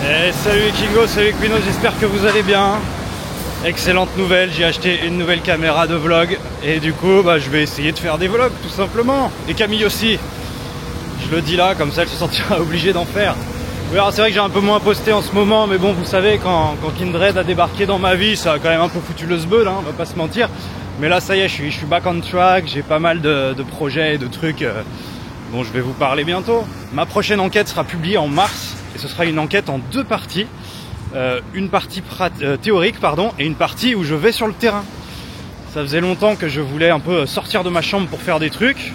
Et salut Kingo, salut Quino, j'espère que vous allez bien. Excellente nouvelle, j'ai acheté une nouvelle caméra de vlog et du coup je vais essayer de faire des vlogs tout simplement. Et Camille aussi, je le dis là, comme ça elle se sentira obligée d'en faire. Alors c'est vrai que j'ai un peu moins posté en ce moment, mais bon, vous savez, quand Kindred a débarqué dans ma vie, ça a quand même un peu foutu le zbeul, hein, on va pas se mentir. Mais là ça y est, je suis back on track, j'ai pas mal de projets et de trucs dont je vais vous parler bientôt. Ma prochaine enquête sera publiée en mars et ce sera une enquête en deux parties. Une partie théorique et une partie où je vais sur le terrain. Ça faisait longtemps que je voulais un peu sortir de ma chambre pour faire des trucs.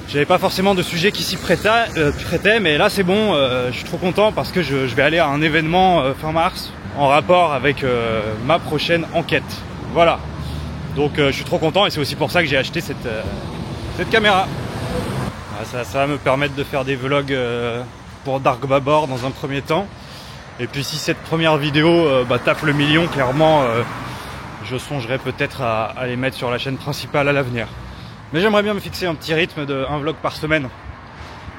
J'avais pas forcément de sujet qui s'y prêtait, mais là c'est bon, je suis trop content parce que je vais aller à un événement fin mars en rapport avec ma prochaine enquête. Voilà, donc je suis trop content et c'est aussi pour ça que j'ai acheté cette caméra. Ça va me permettre de faire des vlogs pour Dark Babor dans un premier temps. Et puis si cette première vidéo tape le million, clairement je songerai peut-être à les mettre sur la chaîne principale à l'avenir. Mais j'aimerais bien me fixer un petit rythme de un vlog par semaine.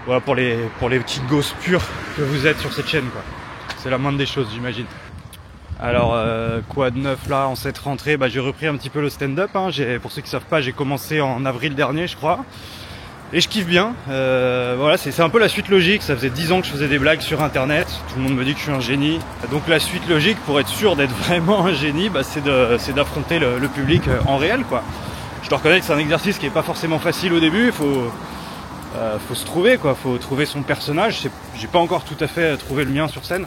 Voilà, pour les petites gosses pures que vous êtes sur cette chaîne, quoi. C'est la moindre des choses, j'imagine. Alors quoi de neuf là en cette rentrée, j'ai repris un petit peu le stand-up, hein. Pour ceux qui savent pas, j'ai commencé en avril dernier je crois. Et je kiffe bien, voilà, c'est un peu la suite logique. Ça faisait 10 ans que je faisais des blagues sur internet, tout le monde me dit que je suis un génie. Donc la suite logique pour être sûr d'être vraiment un génie, c'est d'affronter le public en réel, quoi. Je dois reconnaître que c'est un exercice qui est pas forcément facile au début, faut se trouver, quoi, faut trouver son personnage. J'ai pas encore tout à fait trouvé le mien sur scène.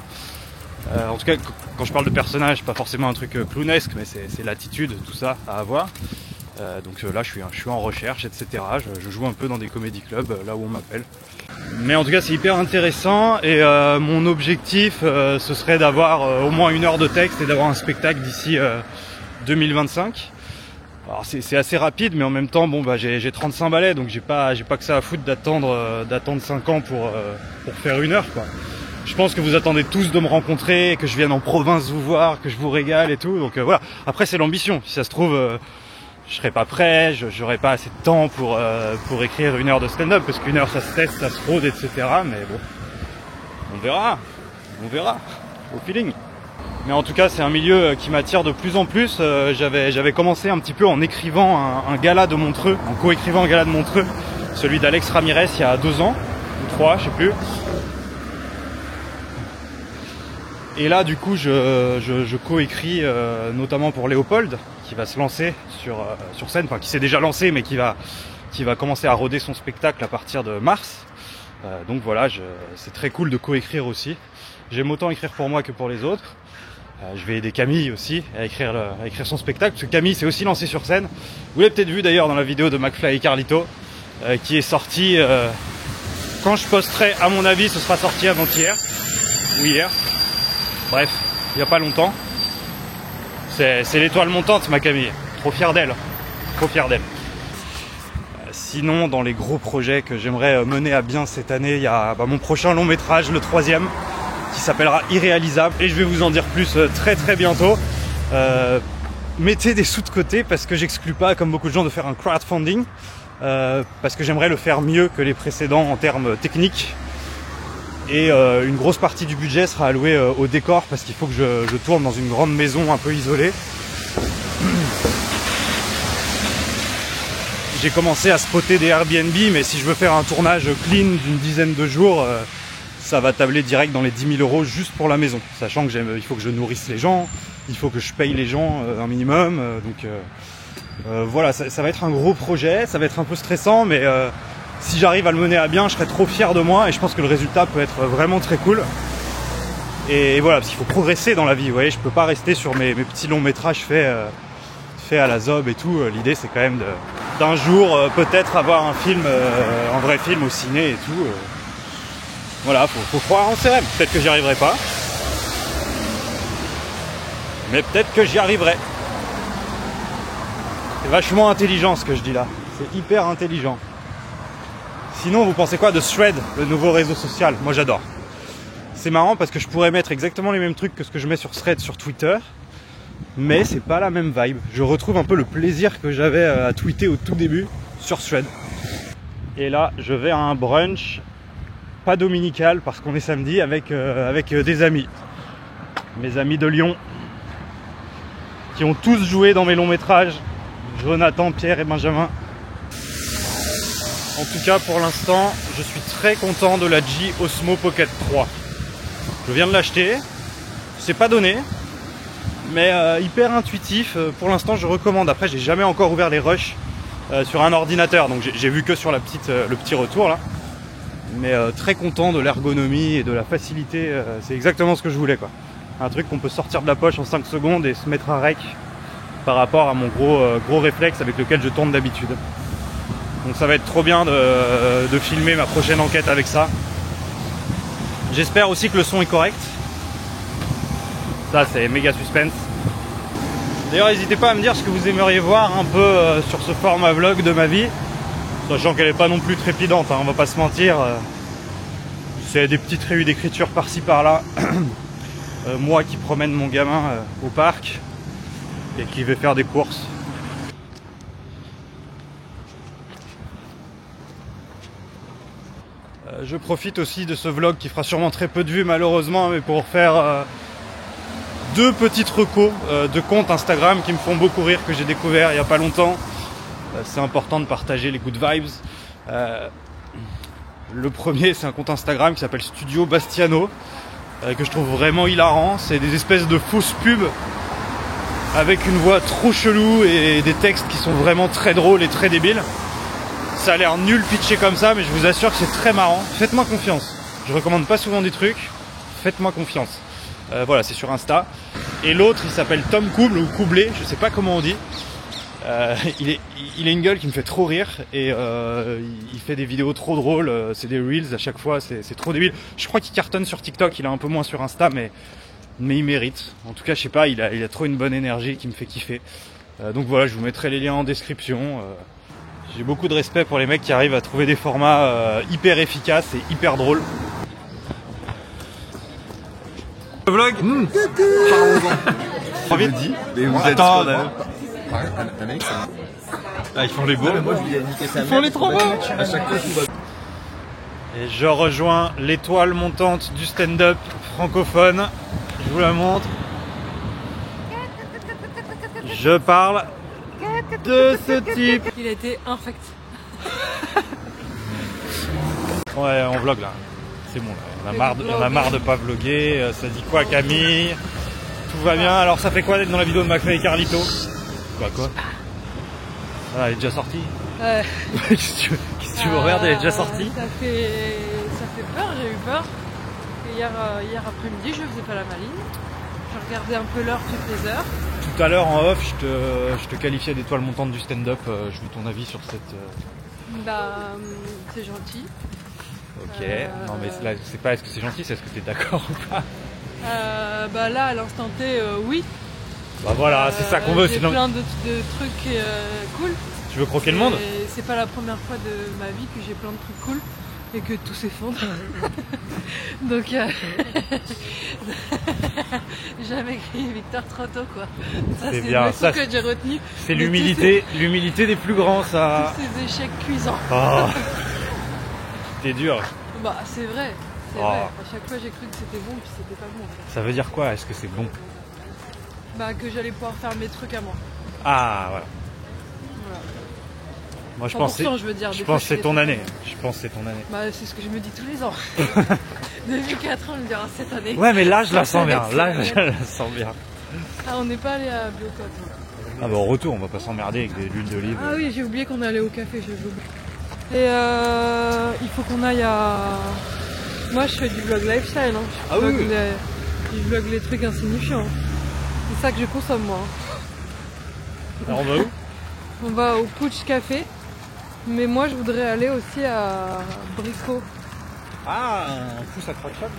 En tout cas, quand je parle de personnage, pas forcément un truc clownesque, mais c'est l'attitude, tout ça à avoir. Donc là je suis en recherche, etc. Je joue un peu dans des comédie clubs là où on m'appelle. Mais en tout cas c'est hyper intéressant et mon objectif ce serait d'avoir au moins 1 heure de texte et d'avoir un spectacle d'ici 2025. Alors c'est assez rapide, mais en même temps j'ai 35 balais, donc j'ai pas que ça à foutre d'attendre 5 ans pour faire 1 heure, quoi. Je pense que vous attendez tous de me rencontrer, que je vienne en province vous voir, que je vous régale et tout, donc voilà. Après c'est l'ambition, si ça se trouve je serai pas prêt, j'aurai pas assez de temps pour écrire 1 heure de stand-up, parce qu'1 heure ça se teste, ça se rôde, etc. Mais bon, on verra, au feeling. Mais en tout cas c'est un milieu qui m'attire de plus en plus. J'avais commencé un petit peu en écrivant un gala de Montreux, en co-écrivant un gala de Montreux, celui d'Alex Ramirez il y a 2 ans, ou 3, je sais plus. Et là du coup je co-écris notamment pour Léopold, qui va se lancer sur scène, enfin qui s'est déjà lancé mais qui va commencer à roder son spectacle à partir de mars. Donc voilà, c'est très cool de co-écrire aussi. J'aime autant écrire pour moi que pour les autres. Je vais aider Camille aussi à écrire son spectacle, parce que Camille s'est aussi lancée sur scène. Vous l'avez peut-être vu d'ailleurs dans la vidéo de McFly et Carlito, qui est sortie, quand je posterai, à mon avis ce sera sorti avant-hier, ou hier. Bref, il n'y a pas longtemps. C'est l'étoile montante, ma Camille. Trop fier d'elle. Trop fier d'elle. Sinon, dans les gros projets que j'aimerais mener à bien cette année, il y a mon prochain long métrage, le 3e, qui s'appellera Irréalisable. Et je vais vous en dire plus très très bientôt. Mettez des sous de côté parce que j'exclus pas, comme beaucoup de gens, de faire un crowdfunding. Parce que j'aimerais le faire mieux que les précédents en termes techniques. Et une grosse partie du budget sera allouée au décor, parce qu'il faut que je tourne dans une grande maison un peu isolée. J'ai commencé à spotter des Airbnb, mais si je veux faire un tournage clean d'une dizaine de jours, ça va tabler direct dans les 10 000 € juste pour la maison. Sachant que il faut que je nourrisse les gens, il faut que je paye les gens un minimum. Donc voilà, ça va être un gros projet, ça va être un peu stressant, mais si j'arrive à le mener à bien, je serai trop fier de moi et je pense que le résultat peut être vraiment très cool. Et voilà, parce qu'il faut progresser dans la vie, vous voyez, je peux pas rester sur mes petits longs métrages faits à la zob et tout. L'idée c'est quand même d'un jour peut-être avoir un film, un vrai film au ciné et tout. Voilà, faut croire en ses rêves. Peut-être que j'y arriverai pas, mais peut-être que j'y arriverai. C'est vachement intelligent ce que je dis là, c'est hyper intelligent. Sinon, vous pensez quoi de Thread, le nouveau réseau social? Moi j'adore. C'est marrant parce que je pourrais mettre exactement les mêmes trucs que ce que je mets sur Thread sur Twitter, mais c'est pas la même vibe. Je retrouve un peu le plaisir que j'avais à tweeter au tout début sur Thread. Et là, je vais à un brunch pas dominical parce qu'on est samedi avec des amis. Mes amis de Lyon qui ont tous joué dans mes longs métrages. Jonathan, Pierre et Benjamin. En tout cas pour l'instant, je suis très content de la G Osmo Pocket 3. Je viens de l'acheter, c'est pas donné, mais hyper intuitif. Pour l'instant je recommande. Après j'ai jamais encore ouvert les rushs sur un ordinateur, donc j'ai vu que sur le petit retour là. Mais très content de l'ergonomie et de la facilité, c'est exactement ce que je voulais quoi. Un truc qu'on peut sortir de la poche en 5 secondes et se mettre à rec par rapport à mon gros réflexe avec lequel je tourne d'habitude. Donc ça va être trop bien de filmer ma prochaine enquête avec ça. J'espère aussi que le son est correct. Ça c'est méga suspense. D'ailleurs n'hésitez pas à me dire ce que vous aimeriez voir un peu sur ce format vlog de ma vie. Sachant qu'elle n'est pas non plus trépidante, hein, on va pas se mentir. C'est des petites réunions d'écriture par-ci par-là. Moi qui promène mon gamin au parc et qui vais faire des courses. Je profite aussi de ce vlog qui fera sûrement très peu de vues malheureusement, mais pour faire deux petites recos de comptes Instagram qui me font beaucoup rire, que j'ai découvert il n'y a pas longtemps. C'est important de partager les good vibes. Le premier, c'est un compte Instagram qui s'appelle Studio Bastiano, que je trouve vraiment hilarant. C'est des espèces de fausses pubs avec une voix trop chelou et des textes qui sont vraiment très drôles et très débiles. Ça a l'air nul pitché comme ça, mais je vous assure que c'est très marrant. Faites-moi confiance. Je recommande pas souvent des trucs. Faites-moi confiance. Voilà, c'est sur Insta. Et l'autre, il s'appelle Tom Couble ou Coublé, je sais pas comment on dit. Il a une gueule qui me fait trop rire et il fait des vidéos trop drôles. C'est des reels à chaque fois, c'est trop débile. Je crois qu'il cartonne sur TikTok, il est un peu moins sur Insta, mais il mérite. En tout cas, je sais pas, il a trop une bonne énergie qui me fait kiffer. Donc voilà, je vous mettrai les liens en description. J'ai beaucoup de respect pour les mecs qui arrivent à trouver des formats hyper efficaces et hyper drôles. Le vlog Trop vite dit. Mais vous attends, ils font les beaux. Ils font les trop beaux. À chaque fois, tout va. Et je rejoins l'étoile montante du stand-up francophone. Je vous la montre. Je parle de ce type. Il a été infect. Ouais, on vlog là. C'est bon là. On a marre de pas vlogger. Ça dit quoi Camille? Tout va bien. Alors ça fait quoi d'être dans la vidéo de McFly et Carlito? Quoi Ah, elle est déjà sortie. Ouais. Qu'est-ce que tu veux regarder? Elle est déjà sortie. Ça fait peur, j'ai eu peur. Et hier après-midi, je faisais pas la maline. Je regardais un peu l'heure toutes les heures. Tout à l'heure en off, je te qualifiais d'étoile montante du stand-up. Je veux ton avis sur cette... Bah, c'est gentil. Ok, non mais là, c'est pas est-ce que c'est gentil, c'est est-ce que t'es d'accord ou pas? Bah là, à l'instant T, oui. Bah voilà, c'est ça qu'on veut. J'ai plein de trucs cool. Tu veux croquer le monde? C'est pas la première fois de ma vie que j'ai plein de trucs cool et que tout s'effondre. Donc jamais crié Victor trop tôt quoi. C'est bien ça que j'ai retenu. C'est l'humilité des plus grands ça. Tous ces échecs cuisants. Oh. T'es dur. Bah c'est vrai. C'est vrai. À chaque fois j'ai cru que c'était bon puis c'était pas bon. Ça veut dire quoi? Est-ce que c'est bon? Bah que j'allais pouvoir faire mes trucs à moi. Ah voilà. Moi je pense que c'est ton année. Je pense que c'est ton année. Bah c'est ce que je me dis tous les ans. Depuis 4 ans, je me dis cette année. Ouais mais là je la sens bien. Là je la sens bien. Ah on n'est pas allé à Biocode. Ah bah au retour on va pas s'emmerder avec de l'huile d'olive. Ah oui j'ai oublié qu'on allait au café, j'ai oublié. Et il faut qu'on aille à... Moi je fais du vlog lifestyle. Hein. Ah oui. Je vlog les trucs insignifiants. C'est ça que je consomme moi. Alors on va où? On va au Pooch Café. Mais moi je voudrais aller aussi à Brico. Ah, un pouce à crack-crack.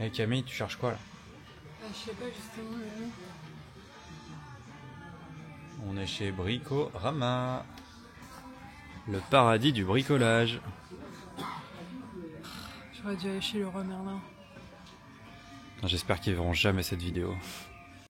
Hey Camille, tu cherches quoi là? Je sais pas justement le nom. On est chez Bricorama, le paradis du bricolage. J'aurais dû aller chez Leroy Merlin. J'espère qu'ils verront jamais cette vidéo.